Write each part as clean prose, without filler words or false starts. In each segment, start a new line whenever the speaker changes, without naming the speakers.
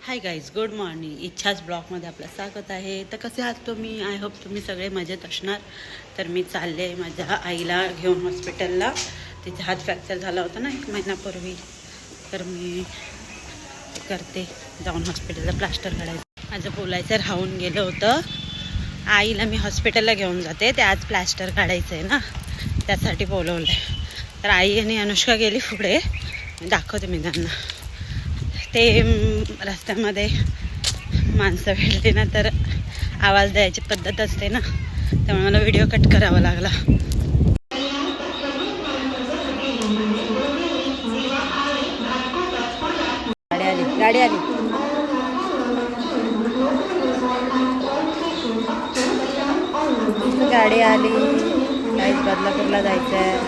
Hi guys, good morning. इच्छाच ब्लॉगमध्ये आपलं स्वागत आहे. तर कसे आहात तुम्ही? आय होप तुम्ही सगळे मजेत असणार. तर मी चालले माझ्या आईला घेऊन हॉस्पिटलला. तिचा हात फ्रॅक्चर झाला होता ना 1 महिन्यापूर्वी. तर मी करते जाऊन हॉस्पिटलला प्लास्टर काढायचं. माझं बोलायचं राहून गेलं होतं. आईला मी हॉस्पिटलला घेऊन जाते. ते आज प्लास्टर काढायचं आहे ना, त्यासाठी बोलवलं आहे. तर आई आणि अनुष्का गेली पुढे. दाखवते मी त्यांना. ते रस्त्यामध्ये माणसं भेटली ना तर आवाज द्यायची पद्धत असते ना, त्यामुळे मला व्हिडिओ कट करावा लागला. गाडी आली. गाडी आली. गाईज बदलापूरला जायचं आहे.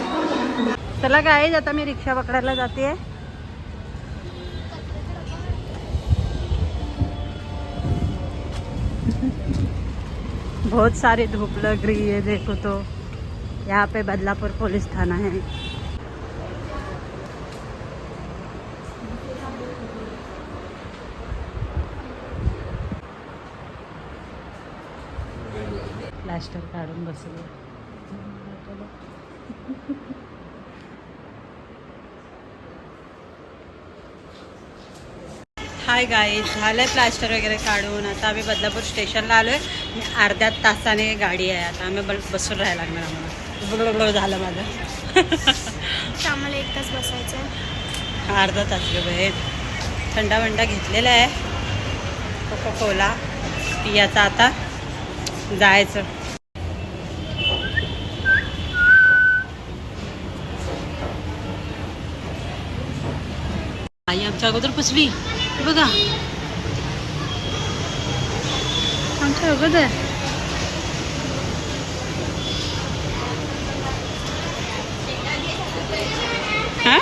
चला गाईज, आता मी रिक्षा पकडायला जाते. बहुत सारी धूप लग रही है, देखो तो यहाँ पे बदलापुर पुलिस थाना है. प्लास्टर काढून बसलो. हाय गाईज, झालंय प्लास्टर वगैरे काढून. आता आम्ही बदलापूर स्टेशनला आलोय. अर्ध्या तासाने गाडी आहे. आता आम्ही बसून राहायला लागणार. आम्हाला झालं माझं.
आम्हाला 1 तास बसायचं आहे.
अर्धा तास गे. थंडा वंडा घेतलेला आहे, कोका कोला पियाचा. आता जायचं. आई आमच्या अगोदर पुसली बघा. आमच्या अगोदर हा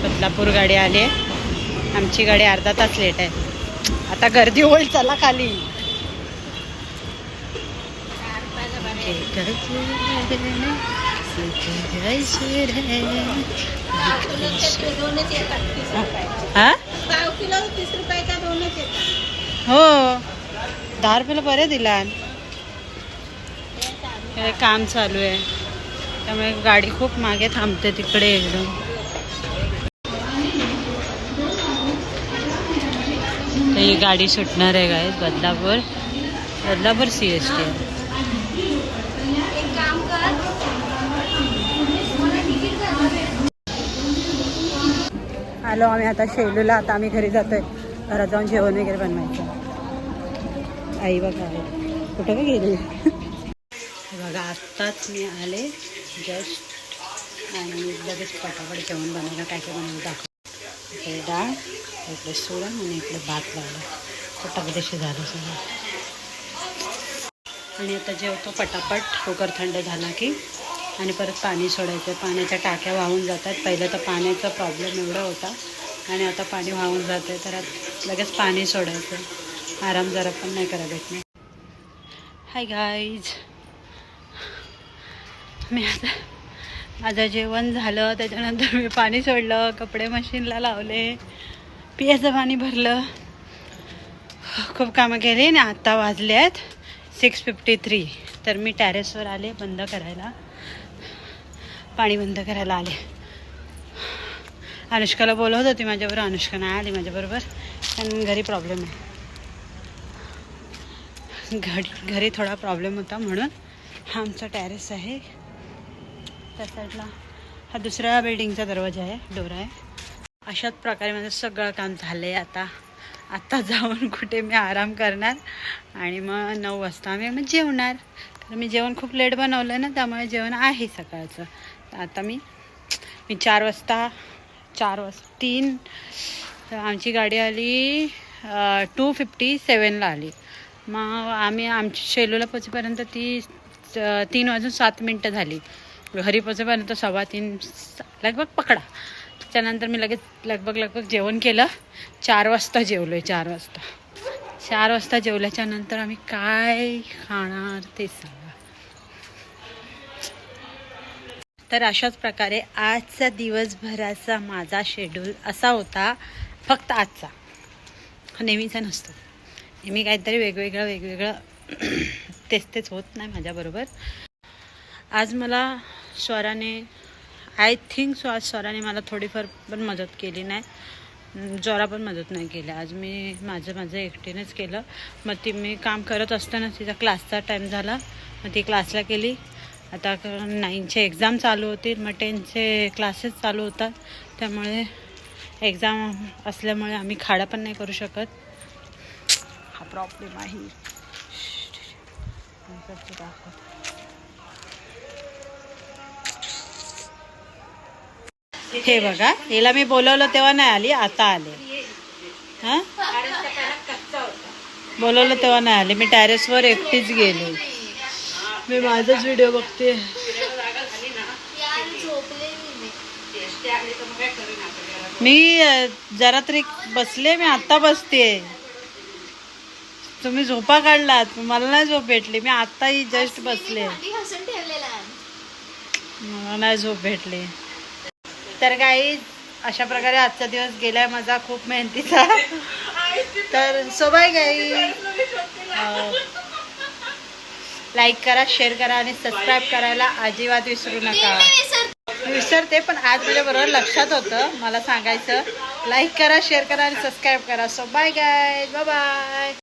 बदलापूर गाडी आली आहे. आमची गाडी अर्धा तास लेट आहे. आता गर्दी होईल. चला खाली. हा
5 किलो 30 रुपयाचा 2च येतात.
हो, 10 रुपयाला बरे दिला. काम चालू आहे त्यामुळे गाडी खूप मागे थांबते तिकडे एकदम. तर ही गाडी सुटणार आहे गाईज बदलापूर CST आहे. आलो आम्ही आता शेलूला. आता आम्ही घरी जातोय. घरात जाऊन जेवण वगैरे बनवायचं. आई बघा कुठं काय गेली. बघा आत्ताच मी आले जस्ट, आणि लगेच पटापट जेवण बनवायला काय काय बनवून दाखव. इकडे डाळ, इकडे सोडा आणि इकडे भात लावला. पटापट झालं सगळं. आणि आता जेवतो पटापट. कुकर थंड झाला की. आणि परत पाणी सोडायचं. पाण्याच्या टाक्या वाहून जातात. पहिलं तर पाण्याचा प्रॉब्लेम एवढा होता आणि आता पाणी वाहून जाते. तर लगेच पाणी सोडायचं. आराम जरा पण नाही करा भेटणार. हाय गाईज, मी आता माझं जेवण झालं. त्याच्यानंतर मी पाणी सोडलं, कपडे मशीनला लावले, पियाचं पाणी भरलं, खूप कामं केली. आणि आता वाजले आहेत 6:53. तर मी टेरेसवर आले बंद करायला, पाणी बंद करायला आले. अनुष्काला बोलवत होती माझ्याबरोबर. अनुष्का नाही आली माझ्याबरोबर, पण घरी प्रॉब्लेम आहे. घरी थोडा प्रॉब्लेम होता म्हणून. हा आमचा टेरेस आहे. त्या साईडला हा दुसऱ्या बिल्डिंगचा दरवाजा आहे, डोर आहे. अशाच प्रकारे माझं सगळं काम झालं आहे. आता जाऊन कुठे मी आराम करणार आणि मग 9 वाजता आम्ही मग जेवणार. तर मी जेवण खूप लेट बनवलं ना, त्यामुळे जेवण आहे सकाळचं. तर आता मी 4 वाजता 3 आमची गाडी आली 2:57ला आली. मग आमची शेलूला पोचेपर्यंत 3:07 झाली. घरी पोचेपर्यंत 2:15 लगभग पकडा. त्याच्यानंतर मी लगेच लगभग जेवण केलं. 4 वाजता जेवलो आहे. 4 वाजता जेवल्याच्या नंतर आम्ही काय खाणार ते सांगा. तर अशाच प्रकारे आजचा दिवसभराचा माझा शेड्यूल असा होता, फक्त आजचा, नेहमीचा नसतो. नेहमी काहीतरी वेगवेगळं तेच होत नाही माझ्याबरोबर. आज मला स्वराने आय थिंक आज स्वराने मला थोडीफार पण मदत केली नाही, जोरा पण मदत नाही केली. आज मी माझं एकटीनेच केलं. मग ती मी काम करत असताना तिचा क्लासचा टाईम झाला, मग ती क्लासला गेली. आता 9चे एक्झाम चालू होतील, मग 10चे क्लासेस चालू होतात. त्यामुळे एक्झाम असल्यामुळे आम्ही खाडा पण नाही करू शकत. हा प्रॉब्लेम आहे. हे बघा, हिला मी बोलवलं तेव्हा नाही आली, आता आले. हां, बोलवलं तेव्हा नाही आले. मी टेरेसवर एकटीच गेले. मी माझाच व्हिडिओ बघते. मी जरा तरी बसले, मी आता बसते. तुम्ही झोपा काढलात, मला नाही झोप भेटली. मी आत्ताही जस्ट बसले, मला नाही झोप भेटली. तर काही अशा प्रकारे आजचा दिवस गेलाय माझा, खूप मेहनतीचा. तर सो बाय गाई, लाईक करा, शेअर करा आणि सबस्क्राईब करायला अजिबात विसरू नका. विसरते, पण आज माझ्या बरोबर लक्षात होतं मला सांगायचं. लाईक करा, शेअर करा आणि सबस्क्राईब करा. So bye guys, bye bye.